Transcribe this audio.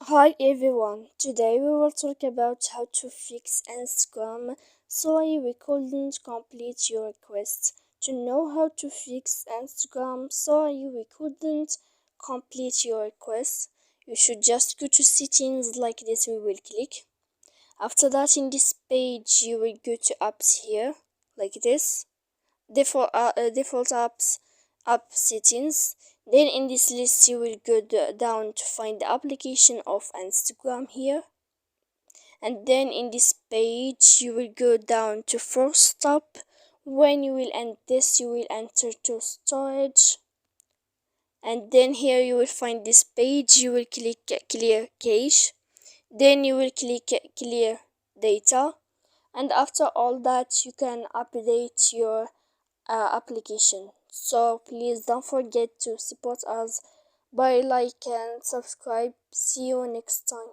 Hi everyone, today we will talk about how to fix Instagram. Sorry we couldn't complete your request. To know how to fix Instagram, sorry we couldn't complete your request. You should just go to settings like this, we will click. After that, in this page you will go to apps here like this. Default apps, app settings. Then in this list you will go down to find the application of Instagram here, and then in this page you will go down to first stop. When you will end this, you will enter to storage, and then here you will find this page. You will click clear cache, then you will click clear data, and after all that you can update your application. So please don't forget to support us by like and subscribe. See you next time.